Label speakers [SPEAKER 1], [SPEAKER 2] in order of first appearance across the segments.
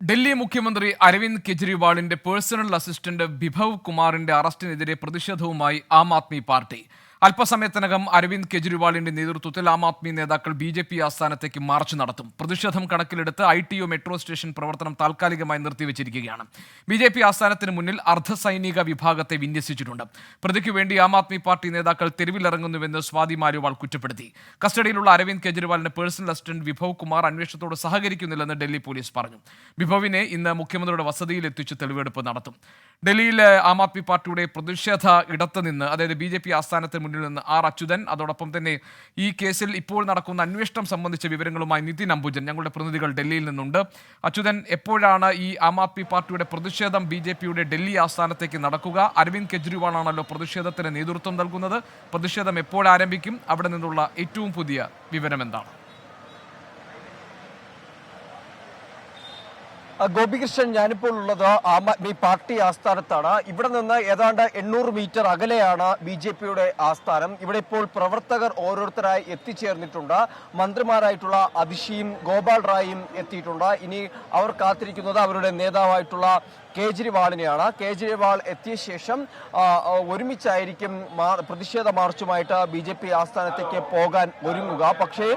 [SPEAKER 1] ഡൽഹി മുഖ്യമന്ത്രി അരവിന്ദ് കെജ്രിവാളിന്റെ personal assistant Bibhav കുമാറിന്റെ അറസ്റ്റിനെതിരെ പ്രതിഷേധവുമായി ആം ആദ്മി പാർട്ടി. അല്പസമയത്തിനകം അരവിന്ദ് കെജ്രിവാളിന്റെ നേതൃത്വത്തിൽ ആം ആദ്മി നേതാക്കൾ ബി.ജെ.പി. ആസ്ഥാനത്തേക്ക് മാർച്ച് നടത്തും. പ്രതിഷേധം കണക്കിലെടുത്ത് ITO മെട്രോ സ്റ്റേഷൻ പ്രവർത്തനം താൽക്കാലികമായി നിർത്തിവച്ചിരിക്കുകയാണ്. ബി.ജെ.പി. ആസ്ഥാനത്തിന് മുന്നിൽ അർദ്ധസൈനിക വിഭാഗത്തെ വിന്യസിച്ചിട്ടുണ്ട്. പ്രതിക്ക് വേണ്ടി ആം ആദ്മി പാർട്ടി നേതാക്കൾ തെരുവിലിറങ്ങുന്നുവെന്ന് സ്വാതി മാലിവാൾ കുറ്റപ്പെടുത്തി. കസ്റ്റഡിയിലുള്ള അരവിന്ദ് കെജ്രിവാളിന്റെ പേഴ്സണൽ അസിസ്റ്റന്റ് ബിഭവ് കുമാർ അന്വേഷണത്തോട് സഹകരിക്കുന്നില്ലെന്ന് ഡൽഹി പോലീസ് പറഞ്ഞു. ബിഭവിനെ ഇന്ന് മുഖ്യമന്ത്രിയുടെ വസതിയിൽ എത്തിച്ച് തെളിവെടുപ്പ് നടത്തും. ഡൽഹിയിലെ ആം ആദ്മി പാർട്ടിയുടെ പ്രതിഷേധ ഇടത്ത് നിന്ന്, അതായത് ബി.ജെ.പി. ആസ്ഥാനത്തിന് മുന്നിൽ നിന്ന് ആർ അച്യുതൻ, അതോടൊപ്പം തന്നെ ഈ കേസിൽ ഇപ്പോൾ നടക്കുന്ന അന്വേഷണം സംബന്ധിച്ച വിവരങ്ങളുമായി നിതിൻ അംബുജൻ, ഞങ്ങളുടെ പ്രതിനിധികൾ ഡൽഹിയിൽ നിന്നുണ്ട്. അച്യുതൻ, എപ്പോഴാണ് ഈ ആം ആദ്മി പാർട്ടിയുടെ പ്രതിഷേധം ബി.ജെ.പിയുടെ ഡൽഹി ആസ്ഥാനത്തേക്ക് നടക്കുക? അരവിന്ദ് കെജ്രിവാളാണല്ലോ പ്രതിഷേധത്തിന് നേതൃത്വം നൽകുന്നത്. പ്രതിഷേധം എപ്പോൾ ആരംഭിക്കും? അവിടെ നിന്നുള്ള ഏറ്റവും പുതിയ വിവരം എന്താണ്?
[SPEAKER 2] ഗോപികൃഷ്ണൻ, ഞാനിപ്പോൾ ഉള്ളത് ആം ആദ്മി പാർട്ടി ആസ്ഥാനത്താണ്. ഇവിടെ നിന്ന് ഏതാണ്ട് 800 മീറ്റർ അകലെയാണ് ബി.ജെ.പിയുടെ ആസ്ഥാനം. ഇവിടെ ഇപ്പോൾ പ്രവർത്തകർ ഓരോരുത്തരായി എത്തിച്ചേർന്നിട്ടുണ്ട്. മന്ത്രിമാരായിട്ടുള്ള അതിഷിയും ഗോപാൽ റായും എത്തിയിട്ടുണ്ട്. ഇനി അവർ കാത്തിരിക്കുന്നത് അവരുടെ നേതാവായിട്ടുള്ള കേജ്രിവാളിനെയാണ്. കേജ്രിവാൾ എത്തിയ ശേഷം ഒരുമിച്ചായിരിക്കും പ്രതിഷേധ മാർച്ചുമായിട്ട് ബി.ജെ.പി. ആസ്ഥാനത്തേക്ക് പോകാൻ ഒരുങ്ങുക. പക്ഷേ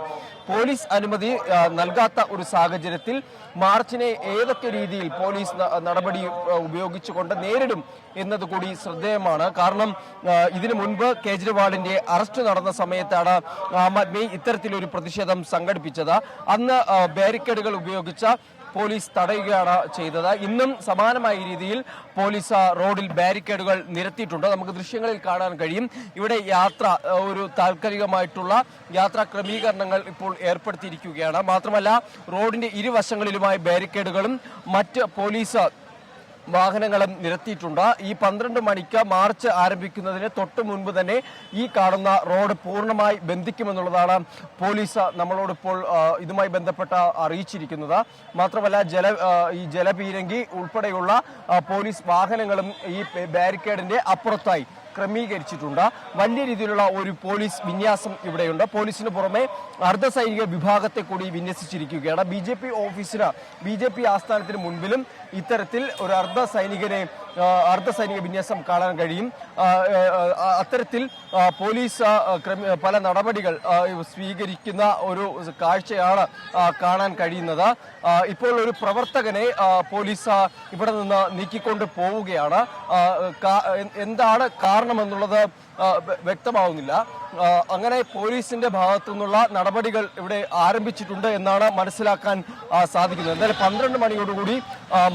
[SPEAKER 2] പോലീസ് അനുമതി നൽകാത്ത ഒരു സാഹചര്യത്തിൽ മാർച്ചിനെ ഏതൊക്കെ രീതിയിൽ പോലീസ് നടപടി ഉപയോഗിച്ചുകൊണ്ട് നേരിടും എന്നതുകൂടി ശ്രദ്ധേയമാണ്. കാരണം ഇതിനു മുൻപ് കേജ്രിവാളിന്റെ അറസ്റ്റ് നടന്ന സമയത്താണ് ആം ആദ്മി ഇത്തരത്തിലൊരു പ്രതിഷേധം സംഘടിപ്പിച്ചത്. അന്ന് ബാരിക്കേഡുകൾ ഉപയോഗിച്ച പോലീസ് തടയുകയാണ് ചെയ്തത്. ഇന്നും സമാനമായ രീതിയിൽ പോലീസ് റോഡിൽ ബാരിക്കേഡുകൾ നിരത്തിയിട്ടുണ്ട്. നമുക്ക് ദൃശ്യങ്ങളിൽ കാണാൻ കഴിയും. ഇവിടെ ഒരു താൽക്കാലികമായിട്ടുള്ള യാത്രാ ക്രമീകരണങ്ങൾ ഇപ്പോൾ ഏർപ്പെടുത്തിയിരിക്കുകയാണ്. മാത്രമല്ല, റോഡിന്റെ ഇരുവശങ്ങളിലുമായി ബാരിക്കേഡുകളും മറ്റ് പോലീസ് വാഹനങ്ങളും നിരത്തിയിട്ടുണ്ട്. ഈ 12 മണിക്ക് മാർച്ച് ആരംഭിക്കുന്നതിന് തൊട്ട് മുൻപ് തന്നെ ഈ കാണുന്ന റോഡ് പൂർണ്ണമായി ബന്ധിക്കുമെന്നുള്ളതാണ് പോലീസ് നമ്മളോടിപ്പോൾ ഇതുമായി ബന്ധപ്പെട്ട അറിയിച്ചിരിക്കുന്നത്. മാത്രമല്ല, ഈ ജലപീരങ്കി ഉൾപ്പെടെയുള്ള പോലീസ് വാഹനങ്ങളും ഈ ബാരിക്കേഡിന്റെ അപ്പുറത്തായി ക്രമീകരിച്ചിട്ടുണ്ട്. വലിയ രീതിയിലുള്ള ഒരു പോലീസ് വിന്യാസം ഇവിടെയുണ്ട്. പോലീസിന് പുറമെ അർദ്ധസൈനിക വിഭാഗത്തെ കൂടി വിന്യസിച്ചിരിക്കുകയാണ്. ബി.ജെ.പി. ആസ്ഥാനത്തിന് മുൻപിലും ഇത്തരത്തിൽ ഒരു അർദ്ധസൈനിക വിന്യാസം കാണാൻ കഴിയും. അത്തരത്തിൽ പോലീസ് പല നടപടികൾ സ്വീകരിക്കുന്ന ഒരു കാഴ്ചയാണ് കാണാൻ കഴിയുന്നത്. ഇപ്പോൾ ഒരു പ്രവർത്തകനെ പോലീസ് ഇവിടെ നിന്ന് നീക്കിക്കൊണ്ട് പോവുകയാണ്. എന്താണ് കാരണമെന്നുള്ളത് വ്യക്തമാവുന്നില്ല. അങ്ങനെ പോലീസിന്റെ ഭാഗത്തു നിന്നുള്ള നടപടികൾ ഇവിടെ ആരംഭിച്ചിട്ടുണ്ട് എന്നാണ് മനസ്സിലാക്കാൻ സാധിക്കുന്നത്. എന്തായാലും 12 മണിയോടുകൂടി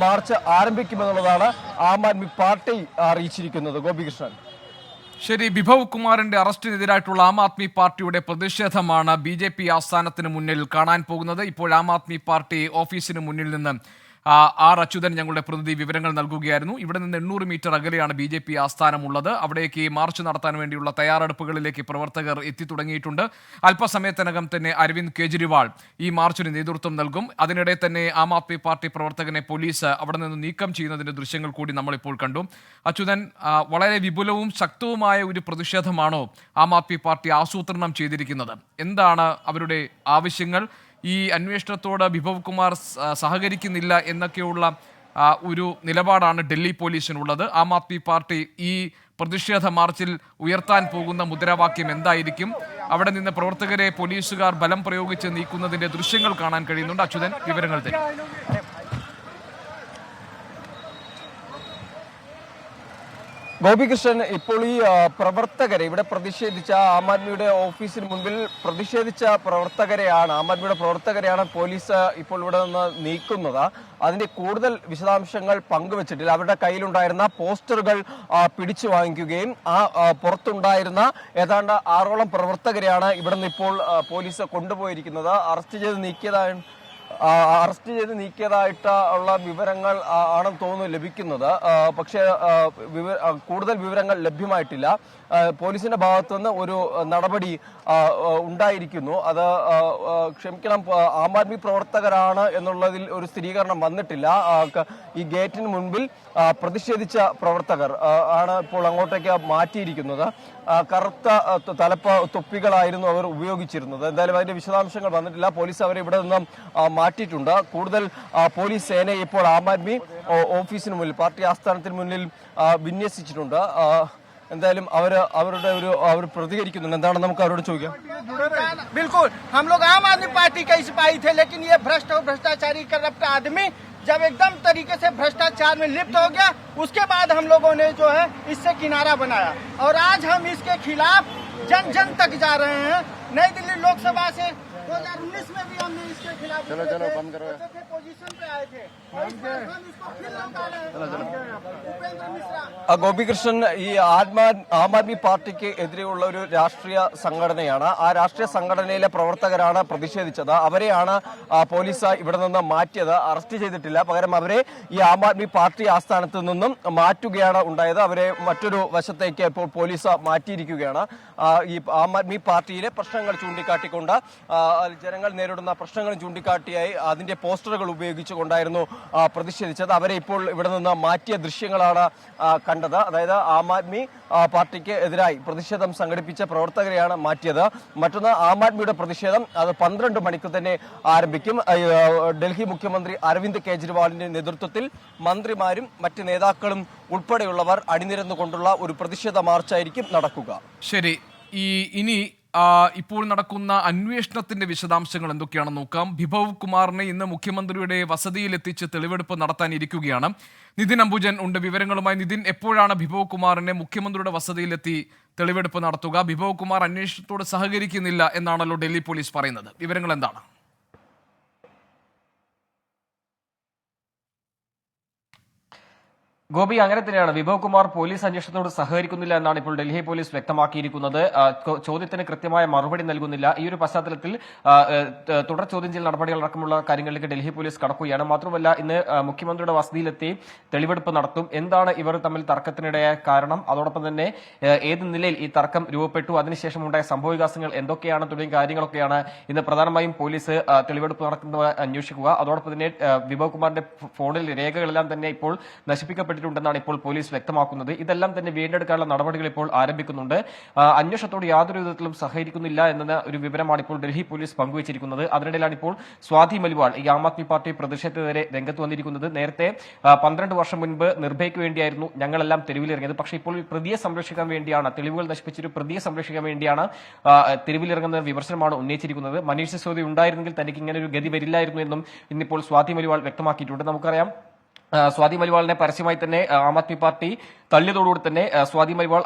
[SPEAKER 2] മാർച്ച് ആരംഭിക്കുമെന്നുള്ളതാണ് ആം ആദ്മി പാർട്ടി അറിയിച്ചിരിക്കുന്നത്. ഗോപികൃഷ്ണൻ.
[SPEAKER 1] ശരി, ബിഭവ് കുമാറിന്റെ അറസ്റ്റിനെതിരായിട്ടുള്ള ആം ആദ്മി പാർട്ടിയുടെ പ്രതിഷേധമാണ് ബി.ജെ.പി. ആസ്ഥാനത്തിന് മുന്നിൽ കാണാൻ പോകുന്നത്. ഇപ്പോൾ ആം ആദ്മി പാർട്ടി ഓഫീസിന് മുന്നിൽ നിന്ന് ആർ അച്യുതൻ, ഞങ്ങളുടെ പ്രതിനിധി, വിവരങ്ങൾ നൽകുകയായിരുന്നു. ഇവിടെ നിന്ന് 800 മീറ്റർ അകലെയാണ് ബി.ജെ.പി. ആസ്ഥാനമുള്ളത്. അവിടേക്ക് മാർച്ച് നടത്താൻ വേണ്ടിയുള്ള തയ്യാറെടുപ്പുകളിലേക്ക് പ്രവർത്തകർ എത്തിത്തുടങ്ങിയിട്ടുണ്ട്. അല്പസമയത്തിനകം തന്നെ അരവിന്ദ് കെജ്രിവാൾ ഈ മാർച്ചിന് നേതൃത്വം നൽകും. അതിനിടെ തന്നെ ആം ആദ്മി പാർട്ടി പ്രവർത്തകനെ പോലീസ് അവിടെ നിന്ന് നീക്കം ചെയ്യുന്നതിന്റെ ദൃശ്യങ്ങൾ കൂടി നമ്മളിപ്പോൾ കണ്ടു. അച്യുതൻ, വളരെ വിപുലവും ശക്തവുമായ ഒരു പ്രതിഷേധമാണോ ആം ആദ്മി പാർട്ടി ആസൂത്രണം ചെയ്തിരിക്കുന്നത്? എന്താണ് അവരുടെ ആവശ്യങ്ങൾ? ഈ അന്വേഷണത്തോട് ബിഭവ് കുമാർ സഹകരിക്കുന്നില്ല എന്നൊക്കെയുള്ള ഒരു നിലപാടാണ് ഡൽഹി പോലീസിനുള്ളത്. ആം ആദ്മി പാർട്ടി ഈ പ്രതിഷേധ മാർച്ചിൽ ഉയർത്താൻ പോകുന്ന മുദ്രാവാക്യം എന്തായിരിക്കും? അവിടെ നിന്ന് പ്രവർത്തകരെ പോലീസുകാർ ബലം പ്രയോഗിച്ച് നീക്കുന്നതിന്റെ ദൃശ്യങ്ങൾ കാണാൻ കഴിയുന്നുണ്ട്. അച്യുതൻ, വിവരങ്ങൾ തരും.
[SPEAKER 2] ഗോപികൃഷ്ണൻ, ഇപ്പോൾ ഈ പ്രവർത്തകരെ ഇവിടെ പ്രതിഷേധിച്ച ആം ആദ്മിയുടെ ഓഫീസിന് മുൻപിൽ പ്രതിഷേധിച്ച ആം ആദ്മിയുടെ പ്രവർത്തകരെയാണ് പോലീസ് ഇപ്പോൾ ഇവിടെ നിന്ന് നീക്കുന്നത്. അതിന്റെ കൂടുതൽ വിശദാംശങ്ങൾ പങ്കുവച്ചിട്ടില്ല. അവരുടെ കയ്യിലുണ്ടായിരുന്ന പോസ്റ്ററുകൾ പിടിച്ചു വാങ്ങിക്കുകയും പുറത്തുണ്ടായിരുന്ന ഏതാണ്ട് 6ഓളം പ്രവർത്തകരെയാണ് ഇവിടെ നിന്ന് ഇപ്പോൾ പോലീസ് കൊണ്ടുപോയിരിക്കുന്നത്. അറസ്റ്റ് ചെയ്ത് നീക്കിയതായിട്ട് ഉള്ള വിവരങ്ങൾ ആണെന്ന് തോന്നുന്നു ലഭിക്കുന്നത്. പക്ഷേ കൂടുതൽ വിവരങ്ങൾ ലഭ്യമായിട്ടില്ല. പോലീസിന്റെ ഭാഗത്തുനിന്ന് ഒരു നടപടി ഉണ്ടായിരിക്കുന്നു. അത് ക്ഷമിക്കണം, ആം ആദ്മി പ്രവർത്തകരാണ് എന്നുള്ളതിൽ ഒരു സ്ഥിരീകരണം വന്നിട്ടില്ല. ഈ ഗേറ്റിന് മുൻപിൽ പ്രതിഷേധിച്ച പ്രവർത്തകർ ആണ് ഇപ്പോൾ അങ്ങോട്ടേക്ക് മാറ്റിയിരിക്കുന്നത്. കറുത്ത തൊപ്പികളായിരുന്നു അവർ ഉപയോഗിച്ചിരുന്നത്. എന്തായാലും അതിന്റെ വിശദാംശങ്ങൾ വന്നിട്ടില്ല. പോലീസ് അവരെ ഇവിടെ നിന്നും മാറ്റിയിട്ടുണ്ട്. കൂടുതൽ പോലീസ് സേനയെ ഇപ്പോൾ ആം ആദ്മി ഓഫീസിന് മുന്നിൽ, പാർട്ടി ആസ്ഥാനത്തിന് മുന്നിൽ വിന്യസിച്ചിട്ടുണ്ട്. എന്തായാലും അവർ പ്രതികരിക്കുന്നുണ്ട്. എന്താണ് നമുക്ക് അവരോട് ചോദിക്കാം.
[SPEAKER 3] बिल्कुल, हम लोग आम आदमी पार्टी के सिपाही थे, लेकिन ये भ्रष्ट और भ्रष्टाचारी करप्ट आदमी जब एकदम तरीके से भ्रष्टाचार में लिप्त हो गया, उसके बाद हम लोगों ने जो है इससे किनारा बनाया और आज हम इसके खिलाफ जन जन तक जा रहे हैं। नई दिल्ली लोकसभा से 2019 में भी हमने इसके खिलाफ चलो बंद करो पोजीशन पे आए थे। हम इसको फिर लौटा रहे हैं। उपेंद्र मिश्रा
[SPEAKER 2] ഗോപികൃഷ്ണൻ, ഈ ആം ആദ്മി പാർട്ടിക്ക് എതിരെയുള്ള ഒരു രാഷ്ട്രീയ സംഘടനയാണ്. ആ രാഷ്ട്രീയ സംഘടനയിലെ പ്രവർത്തകരാണ് പ്രതിഷേധിച്ചത്. അവരെയാണ് പോലീസ് ഇവിടെ നിന്ന് മാറ്റിയത്. അറസ്റ്റ് ചെയ്തിട്ടില്ല. പകരം അവരെ ഈ ആം ആദ്മി പാർട്ടി ആസ്ഥാനത്ത് നിന്നും മാറ്റുകയാണ് ഉണ്ടായത്. അവരെ മറ്റൊരു വശത്തേക്ക് ഇപ്പോൾ പോലീസ് മാറ്റിയിരിക്കുകയാണ്. ഈ ആം ആദ്മി പാർട്ടിയിലെ പ്രശ്നങ്ങൾ ചൂണ്ടിക്കാട്ടിക്കൊണ്ട്, ജനങ്ങൾ നേരിടുന്ന പ്രശ്നങ്ങൾ ചൂണ്ടിക്കാട്ടിയായി അതിന്റെ പോസ്റ്ററുകൾ ഉപയോഗിച്ചുകൊണ്ടായിരുന്നു പ്രതിഷേധിച്ചത്. അവരെ ഇപ്പോൾ ഇവിടെ നിന്ന് മാറ്റിയ ദൃശ്യങ്ങളാണ് കണ്ടത്. അതായത് ആം ആദ്മി പാർട്ടിക്ക് എതിരായി പ്രതിഷേധം സംഘടിപ്പിച്ച പ്രവർത്തകരെയാണ് മാറ്റിയത്. മറ്റൊന്ന്, ആം ആദ്മിയുടെ പ്രതിഷേധം അത് 12 മണിക്ക് തന്നെ ആരംഭിക്കും. ഡൽഹി മുഖ്യമന്ത്രി അരവിന്ദ് കെജ്രിവാളിന്റെ നേതൃത്വത്തിൽ മന്ത്രിമാരും മറ്റ് നേതാക്കളും ഉൾപ്പെടെയുള്ളവർ അണിനിരന്നുകൊണ്ടുള്ള ഒരു പ്രതിഷേധ മാർച്ചായിരിക്കും നടക്കുക.
[SPEAKER 1] ശരി, ഇനി ഇപ്പോൾ നടക്കുന്ന അന്വേഷണത്തിന്റെ വിശദാംശങ്ങൾ എന്തൊക്കെയാണെന്ന് നോക്കാം. ബിഭവ് കുമാറിനെ ഇന്ന് മുഖ്യമന്ത്രിയുടെ വസതിയിലെത്തിച്ച് തെളിവെടുപ്പ് നടത്താനിരിക്കുകയാണ്. നിതിൻ അംബുജൻ ഉണ്ട് വിവരങ്ങളുമായി. നിതിൻ, എപ്പോഴാണ് ബിഭവ് കുമാറിനെ മുഖ്യമന്ത്രിയുടെ വസതിയിലെത്തി തെളിവെടുപ്പ് നടത്തുക? ബിഭവ് കുമാർ അന്വേഷണത്തോട് സഹകരിക്കുന്നില്ല എന്നാണല്ലോ ഡൽഹി പോലീസ് പറയുന്നത്. വിവരങ്ങൾ എന്താണ്?
[SPEAKER 4] ഗോപി, അങ്ങനെ തന്നെയാണ്. വിഭവ് കുമാർ പോലീസ് അന്വേഷണത്തോട് സഹകരിക്കുന്നില്ല എന്നാണ് ഇപ്പോൾ ഡൽഹി പോലീസ് വ്യക്തമാക്കിയിരിക്കുന്നത്. ചോദ്യത്തിന് കൃത്യമായ മറുപടി നൽകുന്നില്ല. ഈ ഒരു പശ്ചാത്തലത്തിൽ തുടർ ചോദ്യം ചെയ്യൽ നടപടികൾ അടക്കമുള്ള കാര്യങ്ങളിലേക്ക് ഡൽഹി പോലീസ് കടക്കുകയാണ്. മാത്രമല്ല, ഇന്ന് മുഖ്യമന്ത്രിയുടെ വസതിയിലെത്തി തെളിവെടുപ്പ് നടത്തും. എന്താണ് ഇവർ തമ്മിൽ തർക്കത്തിനിടയായ കാരണം, അതോടൊപ്പം തന്നെ ഏത് നിലയിൽ ഈ തർക്കം രൂപപ്പെട്ടു, അതിനുശേഷം ഉണ്ടായ സംഭവവികാസങ്ങൾ എന്തൊക്കെയാണ് തുടങ്ങിയ കാര്യങ്ങളൊക്കെയാണ് ഇന്ന് പ്രധാനമായും പോലീസ് തെളിവെടുപ്പ് നടത്തുന്നത് അന്വേഷിക്കുക. അതോടൊപ്പം തന്നെ വിഭവ് കുമാറിന്റെ ഫോണിൽ രേഖകളെല്ലാം തന്നെ ഇപ്പോൾ നശിപ്പിക്കപ്പെട്ടു ണ്ടെന്നാണ് ഇപ്പോൾ പോലീസ് വ്യക്തമാക്കുന്നത്. ഇതെല്ലാം തന്നെ വീണ്ടെടുക്കാനുള്ള നടപടികൾ ഇപ്പോൾ ആരംഭിക്കുന്നുണ്ട്. അന്വേഷണത്തോട് യാതൊരു വിധത്തിലും സഹകരിക്കുന്നില്ല എന്ന ഒരു വിവരമാണ് ഇപ്പോൾ ഡൽഹി പോലീസ് പങ്കുവച്ചിരിക്കുന്നത്. അതിനിടയിലാണ് ഇപ്പോൾ സ്വാതി മലിവാൾ, ഈ ആം ആദ്മി പാർട്ടി പ്രതിഷേധത്തിനെതിരെ രംഗത്ത് വന്നിരിക്കുന്നത്. നേരത്തെ 12 വർഷം മുൻപ് നിർഭയയ്ക്ക് വേണ്ടിയായിരുന്നു ഞങ്ങളെല്ലാം തെരുവിലിറങ്ങിയത്. പക്ഷേ ഇപ്പോൾ പ്രതിയെ സംരക്ഷിക്കാൻ വേണ്ടിയാണ്, തെളിവുകൾ നശിപ്പിച്ചൊരു പ്രതിയെ സംരക്ഷിക്കാൻ വേണ്ടിയാണ് തെരുവിലിറങ്ങുന്ന വിമർശനമാണ് ഉന്നയിച്ചിരിക്കുന്നത്. മനീഷ് സിസോദിയ ഉണ്ടായിരുന്നെങ്കിൽ തനിക്ക് ഇങ്ങനെ ഒരു ഗതി വരില്ലായിരുന്നു എന്നും ഇന്നിപ്പോൾ സ്വാതി മലിവാൾ വ്യക്തമാക്കിയിട്ടുണ്ട്. നമുക്കറിയാം, സ്വാതി മലിവാളിനെ പരസ്യമായി തന്നെ ആം ആദ്മി പാർട്ടി തള്ളിയതോടുകൂടി തന്നെ സ്വാതി മലിവാൾ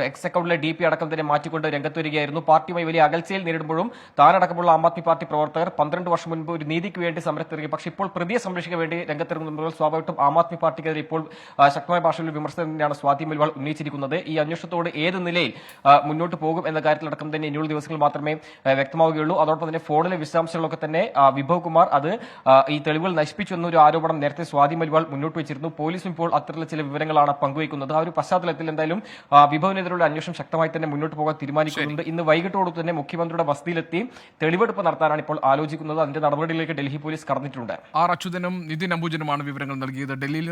[SPEAKER 4] എക്സ് അക്കൌണ്ടിലെ DP അടക്കം തന്നെ മാറ്റിക്കൊണ്ട് രംഗത്ത് വരികയായിരുന്നു. പാർട്ടിയുമായി വലിയ അകൽച്ചയിൽ നേരിടുമ്പോഴും താനടക്കമുള്ള ആം ആദ്മി പാർട്ടി പ്രവർത്തകർ 12 വർഷം മുൻപ് ഒരു നീതിക്ക് വേണ്ടി സമരത്തിറങ്ങി. പക്ഷേ ഇപ്പോൾ പ്രതിയെ സംരക്ഷിക്കാൻ വേണ്ടി രംഗത്തിറങ്ങുമ്പോൾ സ്വാഭാവികമായിട്ടും ആം ആദ്മി പാർട്ടിക്കെതിരെ ഇപ്പോൾ ശക്തമായ ഭാഷയിൽ വിമർശനം തന്നെയാണ് സ്വാതി മലിവാൾ ഉന്നയിച്ചിരിക്കുന്നത്. ഈ അന്വേഷണത്തോട് ഏത് നിലയിൽ മുന്നോട്ട് പോകും എന്ന കാര്യത്തിലടക്കം തന്നെ ഇനിയുള്ള ദിവസങ്ങൾ മാത്രമേ വ്യക്തമാവുകയുള്ളൂ. അതോടൊപ്പം തന്നെ ഫോണിലെ വിശദാംശങ്ങളൊക്കെ തന്നെ വിഭവ് കുമാർ അത് ഈ തെളിവുകൾ നശിപ്പിച്ചു എന്നൊരു ആരോപണം നേരത്തെ സ്വാതി മലിവാൾ മുന്നോട്ട് വെച്ചിരുന്നു. പോലീസും ഇപ്പോൾ അത്തരത്തിലുള്ള ചില വിവരങ്ങളാണ് പങ്കുവയ്ക്കുന്നത്. ആ ഒരു പശ്ചാത്തലത്തിൽ എന്തായാലും വിഭവിനെതിരെയുള്ള അന്വേഷണം ശക്തമായി തന്നെ മുന്നോട്ട് പോകാൻ തീരുമാനിക്കുന്നുണ്ട്. ഇന്ന് വൈകിട്ടോട് തന്നെ മുഖ്യമന്ത്രിയുടെ വസതിയിലെത്തി തെളിവെടുപ്പ് നടത്താനാണ് ഇപ്പോൾ ആലോചിക്കുന്നത്. അതിന്റെ നടപടികളിലേക്ക് ഡൽഹി പോലീസ് കടന്നിട്ടുണ്ട്.
[SPEAKER 1] ആർ അച്യുതനും നിതിൻ അംബുജനുമാണ് വിവരങ്ങൾ നൽകിയത് ഡൽഹിയിൽ.